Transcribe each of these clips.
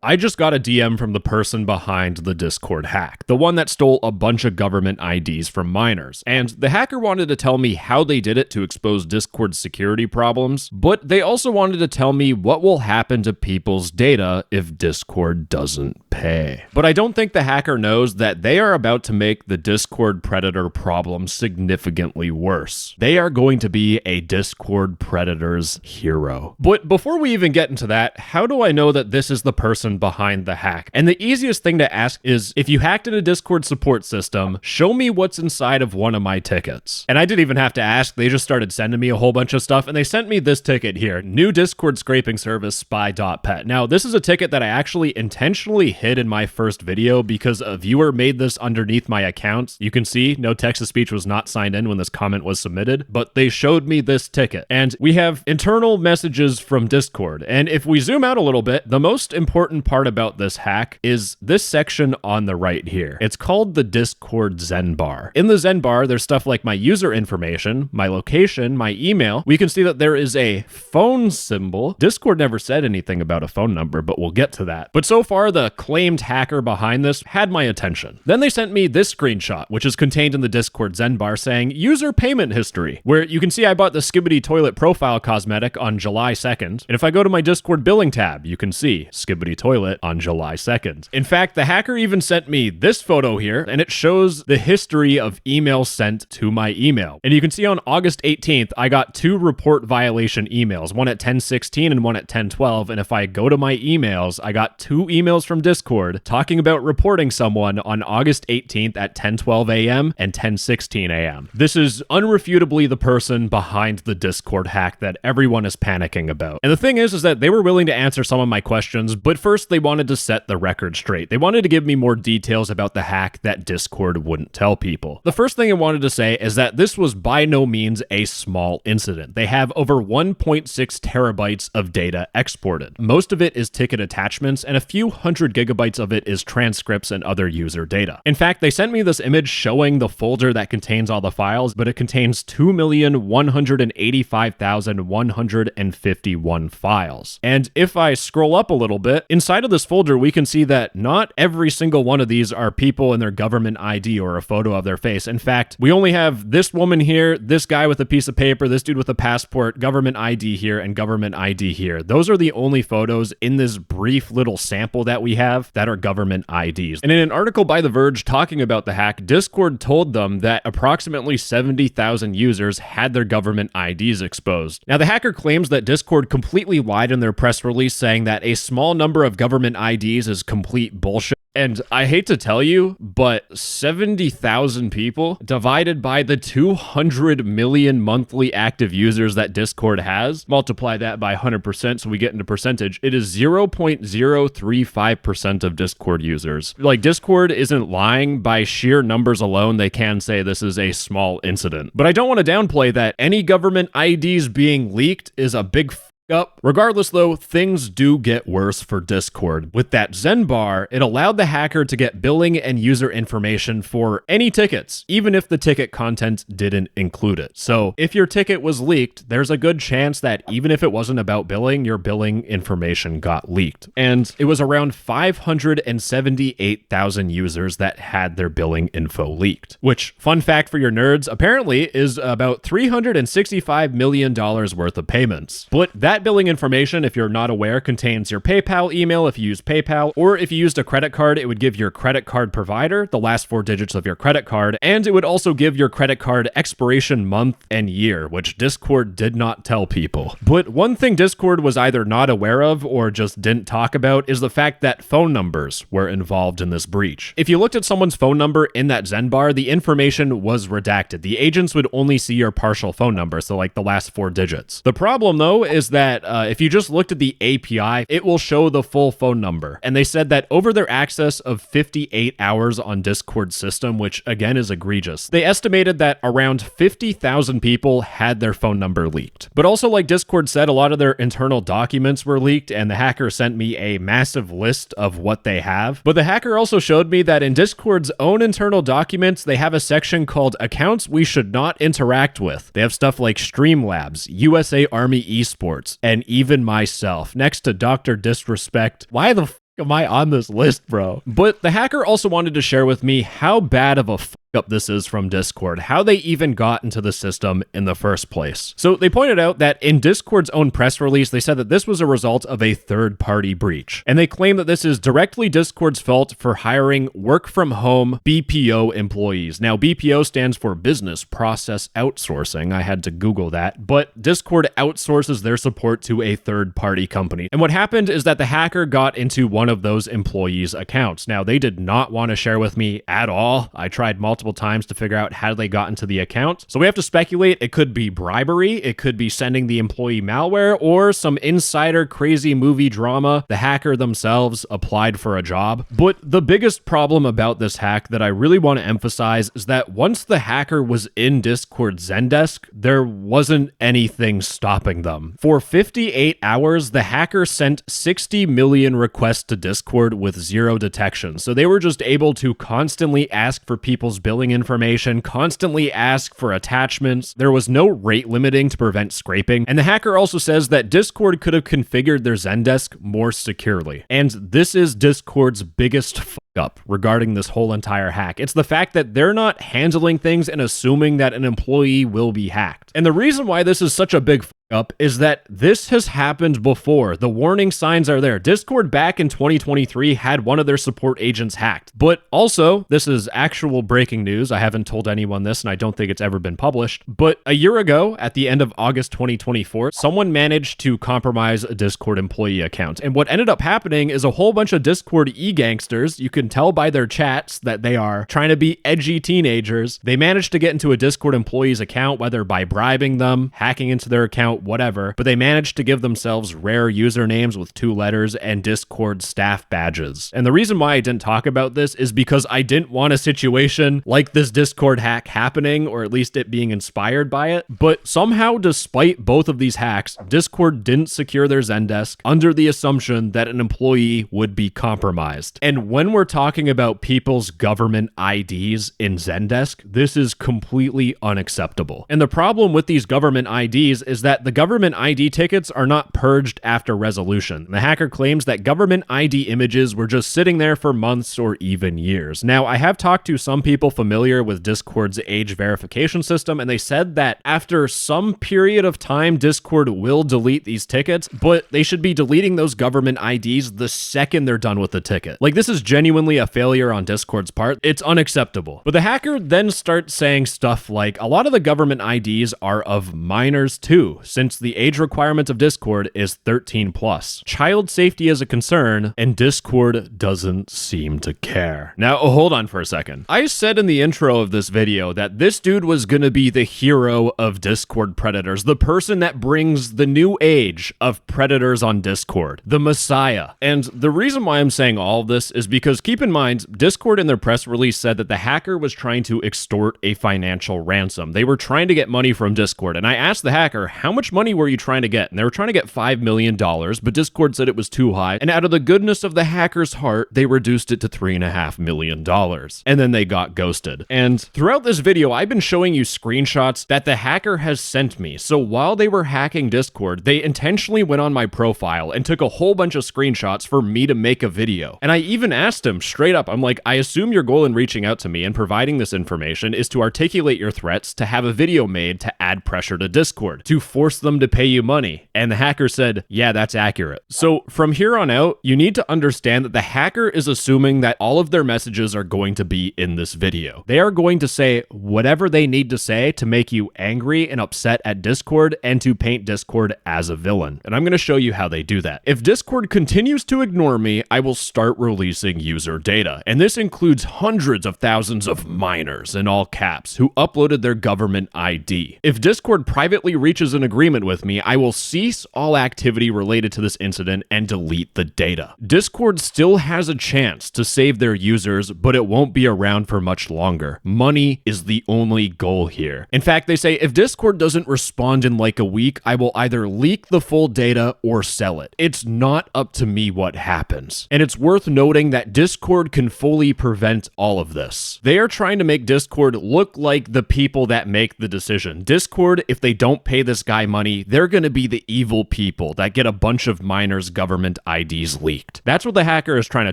I just got a DM from the person behind the Discord hack, the one that stole a bunch of government IDs from minors. And the hacker wanted to tell me how they did it to expose Discord's security problems, but they also wanted to tell me what will happen to people's data if Discord doesn't pay. But I don't think the hacker knows that they are about to make the Discord predator problem significantly worse. They are going to be a Discord predator's hero. But before we even get into that, how do I know that this is the person behind the hack? And the easiest thing to ask is, if you hacked in a Discord support system, show me what's inside of one of my tickets. And I didn't even have to ask, they just started sending me a whole bunch of stuff, and they sent me this ticket here, new Discord scraping service spy.pet. Now, this is a ticket that I actually intentionally hid in my first video because a viewer made this underneath my account. You can see no text-to-speech was not signed in when this comment was submitted, but they showed me this ticket. And we have internal messages from Discord. And if we zoom out a little bit, the most important part about this hack is this section on the right here. It's called the Discord Zen bar. In the Zen bar, there's stuff like my user information, my location, my email. We can see that there is a phone symbol. Discord never said anything about a phone number, but we'll get to that. But so far, the claimed hacker behind this had my attention. Then they sent me this screenshot, which is contained in the Discord Zen bar, saying user payment history, where you can see I bought the Skibbity Toilet Profile cosmetic on July 2nd. And if I go to my Discord billing tab, you can see Skibbity Toilet on July 2nd. In fact, the hacker even sent me this photo here, and it shows the history of emails sent to my email. And you can see on August 18th, I got 2 report violation emails, one at 10:16 and one at 10:12. And if I go to my emails, I got 2 emails from Discord talking about reporting someone on August 18th at 10:12 a.m. and 10:16 a.m. This is unrefutably the person behind the Discord hack that everyone is panicking about. And the thing is that they were willing to answer some of my questions, but first they wanted to set the record straight. They wanted to give me more details about the hack that Discord wouldn't tell people. The first thing I wanted to say is that this was by no means a small incident. They have over 1.6 terabytes of data exported. Most of it is ticket attachments, and a few hundred gigabytes of it is transcripts and other user data. In fact, they sent me this image showing the folder that contains all the files, but it contains 2,185,151 files. And if I scroll up a little bit, inside of this folder, we can see that not every single one of these are people in their government ID or a photo of their face. In fact, we only have this woman here, this guy with a piece of paper, this dude with a passport, government ID here, and government ID here. Those are the only photos in this brief little sample that we have that are government IDs. And in an article by The Verge talking about the hack, Discord told them that approximately 70,000 users had their government IDs exposed. Now, the hacker claims that Discord completely lied in their press release, saying that a small number of government IDs is complete bullshit. And I hate to tell you, but 70,000 people divided by the 200 million monthly active users that Discord has, multiply that by 100% so we get into percentage, it is 0.035% of Discord users. Like, Discord isn't lying. By sheer numbers alone, they can say this is a small incident. But I don't want to downplay that any government IDs being leaked is a big up. Regardless though, things do get worse for Discord. With that Zen bar, it allowed the hacker to get billing and user information for any tickets, even if the ticket content didn't include it. So if your ticket was leaked, there's a good chance that even if it wasn't about billing, your billing information got leaked. And it was around 578,000 users that had their billing info leaked, which, fun fact for your nerds, apparently is about $365 million worth of payments. But that billing information, if you're not aware, contains your PayPal email if you use PayPal, or if you used a credit card, it would give your credit card provider the last 4 digits of your credit card, and it would also give your credit card expiration month and year, which Discord did not tell people. But one thing Discord was either not aware of or just didn't talk about is the fact that phone numbers were involved in this breach. If you looked at someone's phone number in that Zen bar, the information was redacted. The agents would only see your partial phone number, so like the last 4 digits. The problem though is that if you just looked at the API, it will show the full phone number. And they said that over their access of 58 hours on Discord's system, which again is egregious, they estimated that around 50,000 people had their phone number leaked. But also, like Discord said, a lot of their internal documents were leaked, and the hacker sent me a massive list of what they have. But the hacker also showed me that in Discord's own internal documents, they have a section called accounts we should not interact with. They have stuff like Streamlabs, USA Army Esports, and even myself, next to Dr. Disrespect. Why the am I on this list, bro? But the hacker also wanted to share with me how bad of a up this is from Discord, how they even got into the system in the first place. So they pointed out that in Discord's own press release, they said that this was a result of a third-party breach. And they claim that this is directly Discord's fault for hiring work-from-home BPO employees. Now, BPO stands for Business Process Outsourcing. I had to Google that. But Discord outsources their support to a third-party company. And what happened is that the hacker got into one of those employees' accounts. Now, they did not want to share with me at all. I tried multiple times to figure out how they got into the account. So we have to speculate it could be bribery, it could be sending the employee malware, or some insider crazy movie drama. The hacker themselves applied for a job. But the biggest problem about this hack that I really want to emphasize is that once the hacker was in Discord's Zendesk, there wasn't anything stopping them. For 58 hours, the hacker sent 60 million requests to Discord with zero detection. So they were just able to constantly ask for people's billing information, constantly ask for attachments. There was no rate limiting to prevent scraping. And the hacker also says that Discord could have configured their Zendesk more securely. And this is Discord's biggest up regarding this whole entire hack. It's the fact that they're not handling things and assuming that an employee will be hacked. And the reason why this is such a big up is that this has happened before. The warning signs are there. Discord back in 2023 had one of their support agents hacked. But also, this is actual breaking news. I haven't told anyone this and I don't think it's ever been published. But a year ago, at the end of August 2024, someone managed to compromise a Discord employee account. And what ended up happening is a whole bunch of Discord e-gangsters, you can tell by their chats that they are trying to be edgy teenagers. They managed to get into a Discord employee's account, whether by bribing them, hacking into their account, whatever, but they managed to give themselves rare usernames with 2 letters and Discord staff badges. And the reason why I didn't talk about this is because I didn't want a situation like this Discord hack happening, or at least it being inspired by it. But somehow, despite both of these hacks, Discord didn't secure their Zendesk under the assumption that an employee would be compromised. And when we're talking about people's government IDs in Zendesk, this is completely unacceptable. And the problem with these government IDs is that the government ID tickets are not purged after resolution. The hacker claims that government ID images were just sitting there for months or even years. Now, I have talked to some people familiar with Discord's age verification system, and they said that after some period of time, Discord will delete these tickets, but they should be deleting those government IDs the second they're done with the ticket. Like, this is genuinely a failure on Discord's part. It's unacceptable. But the hacker then starts saying stuff like, a lot of the government IDs are of minors too, since the age requirement of Discord is 13 plus. Child safety is a concern, and Discord doesn't seem to care. Now, hold on for a second. I said in the intro of this video that this dude was gonna be the hero of Discord predators, the person that brings the new age of predators on Discord, the Messiah. And the reason why I'm saying all of this is because, keep in mind, Discord in their press release said that the hacker was trying to extort a financial ransom. They were trying to get money from Discord, and I asked the hacker, how much money were you trying to get? And they were trying to get $5 million, but Discord said it was too high. And out of the goodness of the hacker's heart, they reduced it to $3.5 million. And then they got ghosted. And throughout this video, I've been showing you screenshots that the hacker has sent me. So while they were hacking Discord, they intentionally went on my profile and took a whole bunch of screenshots for me to make a video. And I even asked him straight up, I'm like, I assume your goal in reaching out to me and providing this information is to articulate your threats, to have a video made to add pressure to Discord, to force them to pay you money. And the hacker said, yeah, that's accurate. So from here on out, you need to understand that the hacker is assuming that all of their messages are going to be in this video. They are going to say whatever they need to say to make you angry and upset at Discord and to paint Discord as a villain. And I'm going to show you how they do that. If Discord continues to ignore me, I will start releasing user data. And this includes hundreds of thousands of minors in all caps who uploaded their government ID. If Discord privately reaches an agreement with me, I will cease all activity related to this incident and delete the data. Discord still has a chance to save their users, but it won't be around for much longer. Money is the only goal here. In fact, they say if Discord doesn't respond in like a week, I will either leak the full data or sell it. It's not up to me what happens. And it's worth noting that Discord can fully prevent all of this. They are trying to make Discord look like the people that make the decision. Discord, if they don't pay this guy money, they're going to be the evil people that get a bunch of minors' government IDs leaked. That's what the hacker is trying to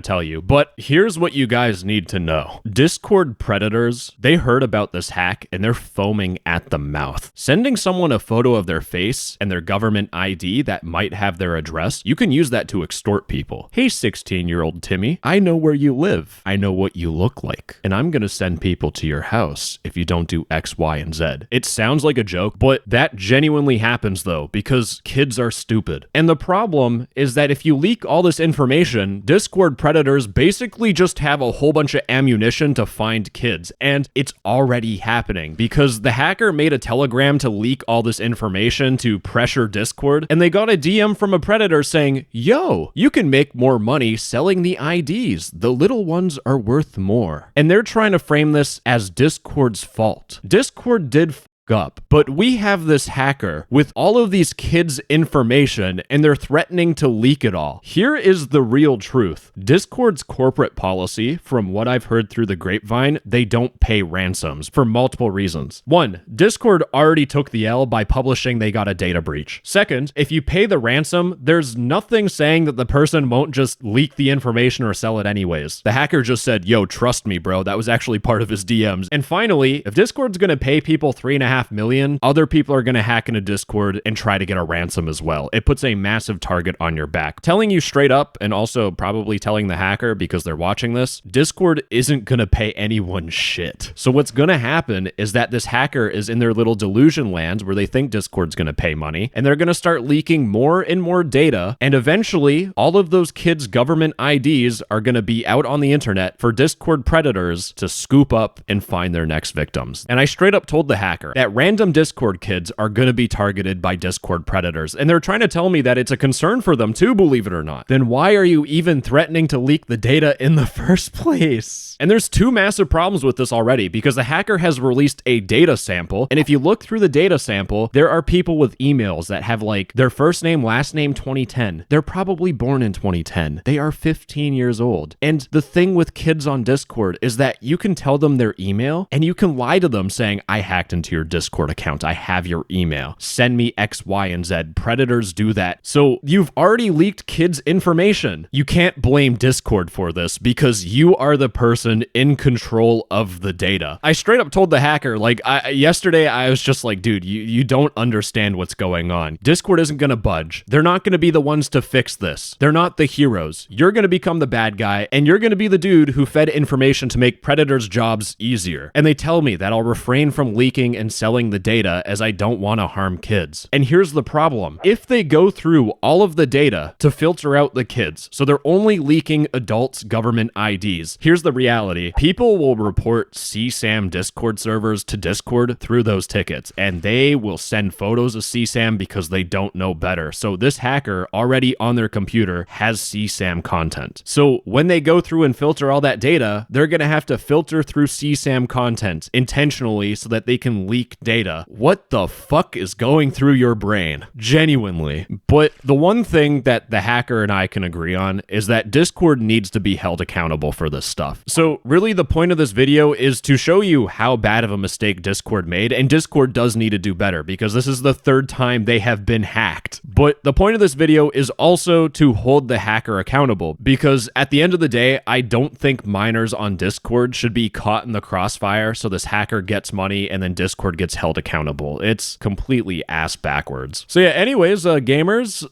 tell you. But here's what you guys need to know. Discord predators, they heard about this hack and they're foaming at the mouth. Sending someone a photo of their face and their government ID that might have their address, you can use that to extort people. Hey, 16-year-old Timmy, I know where you live. I know what you look like. And I'm going to send people to your house if you don't do X, Y, and Z. It sounds like a joke, but that genuinely happens though, because kids are stupid. And the problem is that if you leak all this information, Discord predators basically just have a whole bunch of ammunition to find kids. And it's already happening because the hacker made a Telegram to leak all this information to pressure Discord, and they got a DM from a predator saying, yo, you can make more money selling the IDs. The little ones are worth more. And they're trying to frame this as Discord's fault. Discord did up, but we have this hacker with all of these kids' information and they're threatening to leak it all. Here is the real truth. Discord's corporate policy, from what I've heard through the grapevine, they don't pay ransoms for multiple reasons. One, Discord already took the L by publishing they got a data breach. Second, if you pay the ransom, there's nothing saying that the person won't just leak the information or sell it anyways. The hacker just said, yo, trust me, bro. That was actually part of his DMs. And finally, if Discord's gonna pay people $3.5 million, other people are going to hack into Discord and try to get a ransom as well. It puts a massive target on your back. Telling you straight up, and also probably telling the hacker because they're watching this, Discord isn't going to pay anyone shit. So what's going to happen is that this hacker is in their little delusion land where they think Discord's going to pay money, and they're going to start leaking more and more data, and eventually all of those kids' government IDs are going to be out on the internet for Discord predators to scoop up and find their next victims. And I straight up told the hacker that random Discord kids are going to be targeted by Discord predators, and they're trying to tell me that it's a concern for them too, believe it or not. Then why are you even threatening to leak the data in the first place? And there's two massive problems with this already, because the hacker has released a data sample, and if you look through the data sample, there are people with emails that have like their first name, last name 2010. They're probably born in 2010. They are 15 years old. And the thing with kids on Discord is that you can tell them their email and you can lie to them saying, I hacked into your Discord account. I have your email. Send me X, Y, and Z. Predators do that. So you've already leaked kids' information. You can't blame Discord for this because you are the person in control of the data. I straight up told the hacker, like yesterday, I was just like, dude, you don't understand what's going on. Discord isn't going to budge. They're not going to be the ones to fix this. They're not the heroes. You're going to become the bad guy, and you're going to be the dude who fed information to make predators' jobs easier. And they tell me that I'll refrain from leaking and selling the data as I don't want to harm kids. And here's the problem. If they go through all of the data to filter out the kids, so they're only leaking adults' government IDs, here's the reality. People will report CSAM Discord servers to Discord through those tickets, and they will send photos of CSAM because they don't know better. So this hacker already on their computer has CSAM content. So when they go through and filter all that data, they're going to have to filter through CSAM content intentionally so that they can leak data. What the fuck is going through your brain? Genuinely. But the one thing that the hacker and I can agree on is that Discord needs to be held accountable for this stuff. So really the point of this video is to show you how bad of a mistake Discord made, and Discord does need to do better because this is the third time they have been hacked. But the point of this video is also to hold the hacker accountable, because at the end of the day, I don't think minors on Discord should be caught in the crossfire so this hacker gets money and then Discord gets held accountable. It's completely ass backwards. So yeah, anyways, gamers,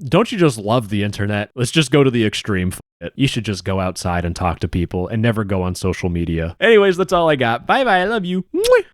don't you just love the internet? Let's just go to the extreme. You should just go outside and talk to people and never go on social media. Anyways, that's all I got. Bye bye. I love you. Mwah!